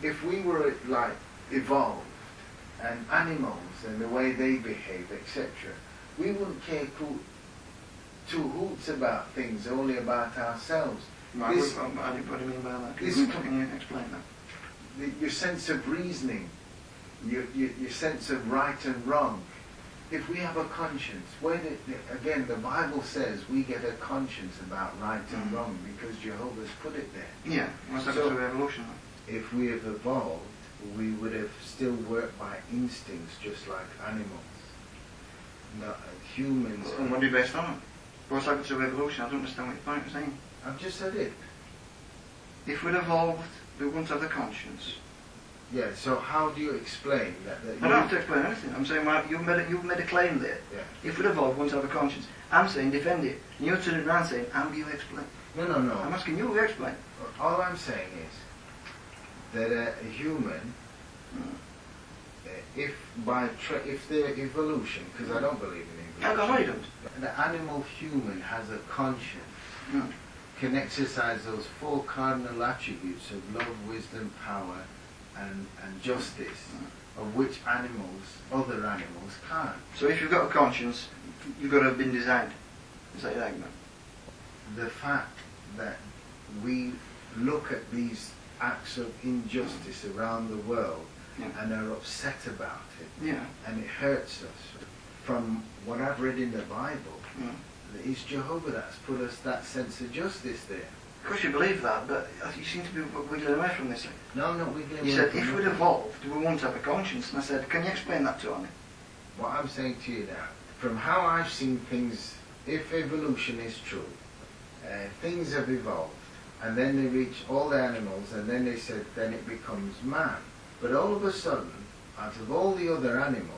if we were like evolved and animals and the way they behave, etc., we wouldn't care two hoots about things, only about ourselves. Right, what do you mean by that? Can you explain that? Your sense of reasoning, your sense of right and wrong. If we have a conscience, again, the Bible says we get a conscience about right and wrong because Jehovah's put it there. Yeah, what's that to evolution? If we have evolved, we would have still worked by instincts just like animals. Not humans. And what do you base that on? What's happened to evolution? I don't understand what your point is saying. I've just said it. If we'd evolved, we wouldn't have the conscience. Yeah, so how do you explain that? I don't have to explain anything. I'm saying, well, you've made a claim there. Yeah. If we'd evolved, we wouldn't have a conscience. I'm saying defend it. And you're turning around saying, how do you explain? No. I'm asking you to explain. All I'm saying is that a human, if their evolution, because I don't believe in evolution. No, you don't. The animal human has a conscience, can exercise those 4 cardinal attributes of love, wisdom, power, and justice, of which other animals can't. So if you've got a conscience, you've got to have been designed. Is that your argument? The fact that we look at these acts of injustice around the world and are upset about it, and it hurts us. From what I've read in the Bible, it's Jehovah that's put us that sense of justice there. Of course you believe that, but you seem to be wiggling away from this. No, I'm not wiggling away. You said, if we'd evolved, we wouldn't have a conscience. And I said, can you explain that to me? What I'm saying to you now, from how I've seen things, if evolution is true, things have evolved, and then they reach all the animals, and then they said, then it becomes man. But all of a sudden, out of all the other animals,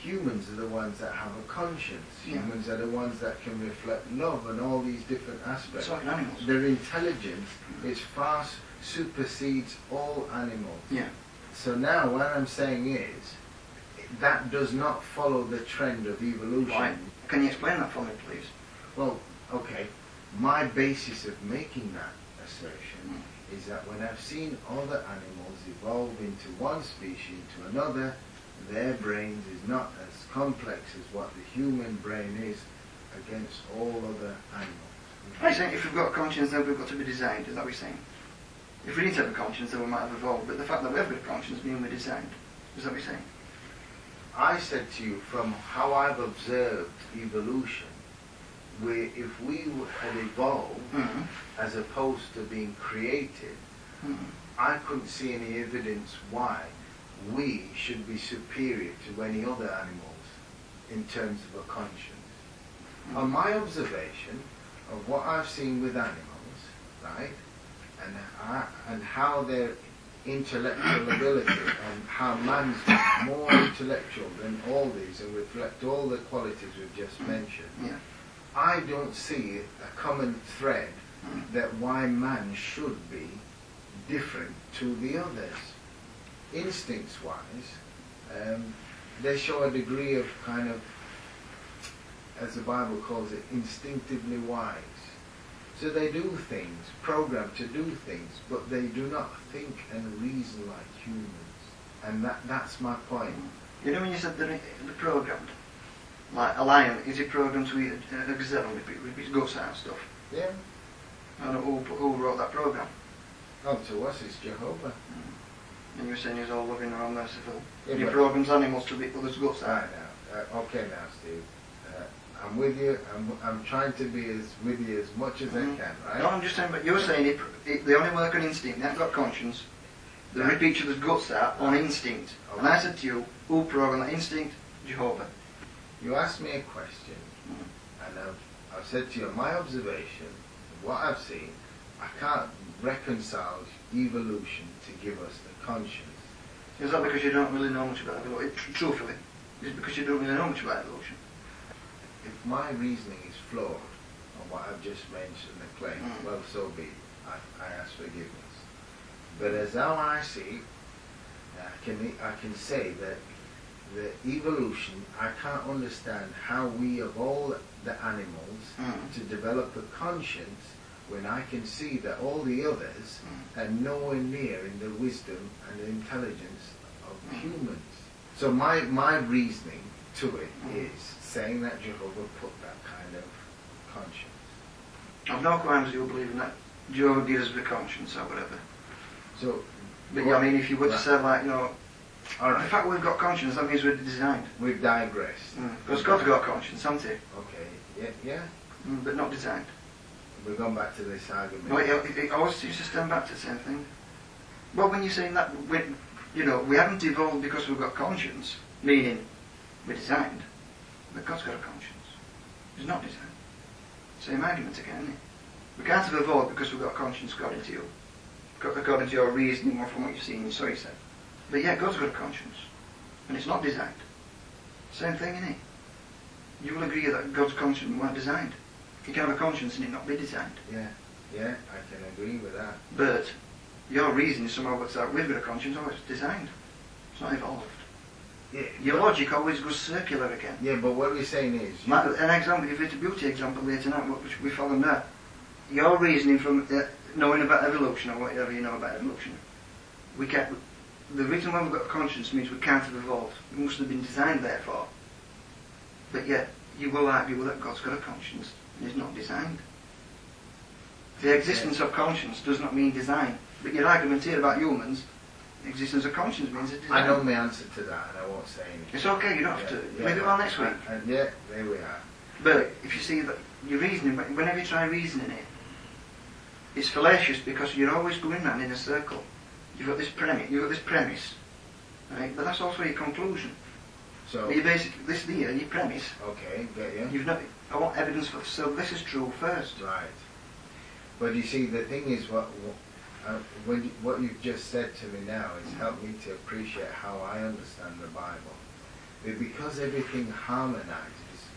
humans are the ones that have a conscience. Humans are the ones that can reflect love and all these different aspects. It's like animals. Their intelligence is far supersedes all animals. Yeah. So now what I'm saying is, that does not follow the trend of evolution. Why? Can you explain that for me, please? Well, okay. My basis of making that assertion is that when I've seen other animals evolve into one species to another, their brains is not as complex as what the human brain is against all other animals. I'm saying if we've got a conscience, then we've got to be designed. Is that what you're saying? If we didn't have a conscience, then we might have evolved. But the fact that we have got a conscience means we're designed. Is that what you're saying? I said to you, from how I've observed evolution, if we had evolved as opposed to being created, I couldn't see any evidence why we should be superior to any other animals in terms of a conscience. On my observation of what I've seen with animals, right, and how their intellectual ability and how man's more intellectual than all these and reflect all the qualities we've just mentioned, I don't see a common thread that why man should be different to the others. Instincts-wise, they show a degree of kind of, as the Bible calls it, instinctively wise. So they do things, programmed to do things, but they do not think and reason like humans. And that's my point. You know when you said they're programmed? Like a lion, is it programmed to eat a gazelle with its guts out and stuff? Yeah. I don't know who wrote that program. Oh, to us it's Jehovah. And you're saying he's all loving and all merciful. Yeah, he programs animals to eat others' guts out. Right now. Okay now, Steve. I'm with you. I'm trying to be with you as much as I can, right? No, I'm just saying, but you're saying they only work on instinct, they haven't got conscience. They rip each other's guts out on instinct. Okay. And I said to you, who programmed that instinct? Jehovah. You asked me a question, and I've said to you, my observation, what I've seen, I can't reconcile evolution to give us the conscience. Is that because you don't really know much about evolution? Truthfully, is it because you don't really know much about evolution? If my reasoning is flawed on what I've just mentioned and claimed, well, so be it. I ask forgiveness. But as how I see, I can say that the evolution, I can't understand how we of all the animals to develop a conscience when I can see that all the others are nowhere near in the wisdom and the intelligence of humans. So my reasoning to it is saying that Jehovah put that kind of conscience. I've no qualms with you believing that Jehovah gives us the conscience or whatever. So, but I mean, if you were to say, like, you know, all right, the fact we've got conscience, that means we're designed. We've digressed. Because God's got conscience, hasn't he? Okay, yeah. But not designed. We've gone back to this argument. No, it always seems to stand back to the same thing. Well, when you're saying that, we haven't evolved because we've got conscience, meaning we're designed, but God's got a conscience. He's not designed. Same argument again, isn't it? We can't have evolved because we've got a conscience according to you. According to your reasoning or from what you've seen, so he said. But yeah, God's got a conscience. And it's not designed. Same thing, isn't it? You will agree that God's conscience weren't designed. You can have a conscience and it not be designed. Yeah, I can agree with that. But your reason is somehow what's that we've got a conscience, oh, it's designed. It's not evolved. Yeah, your logic always goes circular again. Yeah, but what we're saying is... An example, if it's a beauty example later tonight, which we follow now, your reasoning from knowing about evolution or whatever you know about evolution, the reason why we've got a conscience means we can't have evolved. We must have been designed therefore. But yet, you will argue that God's got a conscience and is not designed. The existence of conscience does not mean design. But your argument here about humans, the existence of conscience means it's design. I know my answer to that and I won't say anything. It's okay, you don't have to. We'll do it all next week. Yeah, there we are. But if you see that your reasoning, whenever you try reasoning it, it's fallacious because you're always going round in a circle. You've got this premise, right? But that's also your conclusion. So you basically, this here, your premise. Okay, get you. You've not. I want evidence for. So this is true first. Right. But you see, the thing is, what you've just said to me now has helped me to appreciate how I understand the Bible. But because everything harmonizes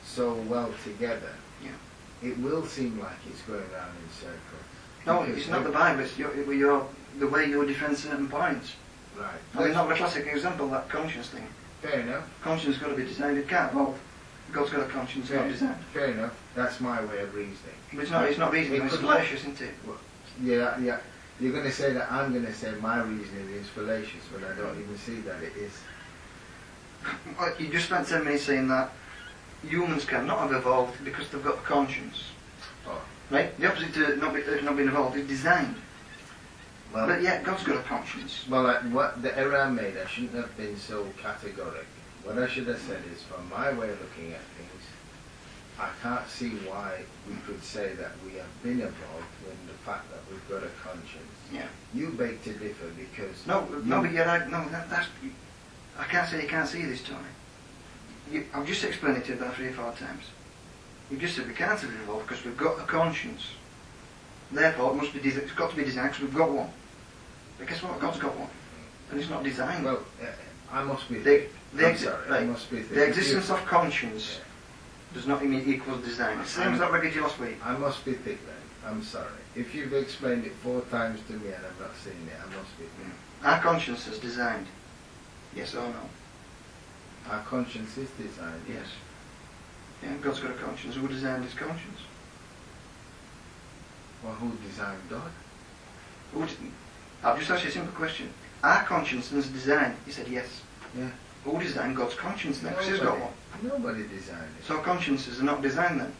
so well together, it will seem like it's going around in circles. No, it's not the Bible. It's the way you defend certain points. Right. I mean, not the classic example, that conscience thing. Fair enough. Conscience has got to be designed. It can't evolve. God's got a conscience, not designed. Fair enough. That's my way of reasoning. But it's not reasoning. It's fallacious, isn't it? Well, yeah. You're going to say that I'm going to say my reasoning is fallacious when I don't even see that it is. You just spent 10 minutes saying that humans cannot have evolved because they've got a conscience. Oh. Right? The opposite to not being evolved is designed. Well, but yet God's got a conscience. Well, what the error I made, I shouldn't have been so categoric. What I should have said is, from my way of looking at things, I can't see why we could say that we have been evolved when the fact that we've got a conscience. Yeah. You beg to differ because... That's... I can't say you can't see this, Tony. I've just explained it to you about 3 or 4 times. You've just said we can't have evolved because we've got a conscience. Therefore, it's got to be designed because we've got one. But guess what? God's got one. And it's not designed. Well, I must be... I must be the existence of conscience does not mean equals design. It's the same as that record last week. I must be thick then. I'm sorry. If you've explained it 4 times to me and I've not seen it, I must be thick. Our conscience is designed. Yes or no? Our conscience is designed. Yes. Yeah, God's got a conscience. Who designed his conscience? Well, who designed God? I've just asked you a simple question. Our conscience is designed. He said yes. Yeah. Who designed God's conscience then? Because he's got one. Nobody designed it. So consciences are not designed then?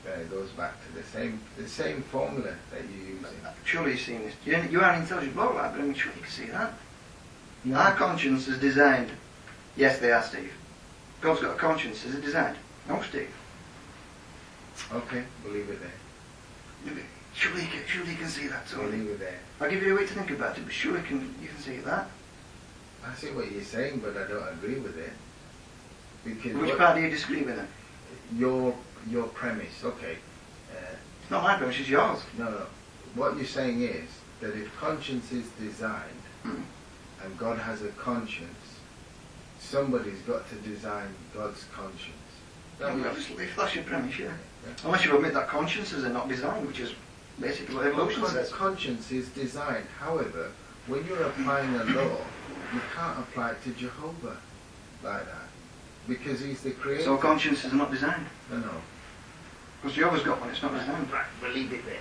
It goes back to the same formula that you use. Surely you've seen this. You are an intelligent bloke, like, but I mean, surely you can see that. No. Our conscience is designed. Yes, they are, Steve. God's got a conscience. Is it designed? No, Steve. Okay, we'll leave it there. Surely you can see that, Tony. We'll leave it there. I'll give you a way to think about it, but surely you can see that. I see what you're saying, but I don't agree with it. Because which part do you disagree with then? Your premise, okay. It's not my premise, it's yours. No. What you're saying is that if conscience is designed and God has a conscience, somebody's got to design God's conscience. If that's your premise, yeah. Unless you admit that consciences are not designed, which is basically what evolution says. Conscience is designed. However, when you're applying a law, you can't apply it to Jehovah like that. Because he's the creator. So consciences are not designed? No. Because Jehovah's got one, it's not designed. Right, we'll leave it there.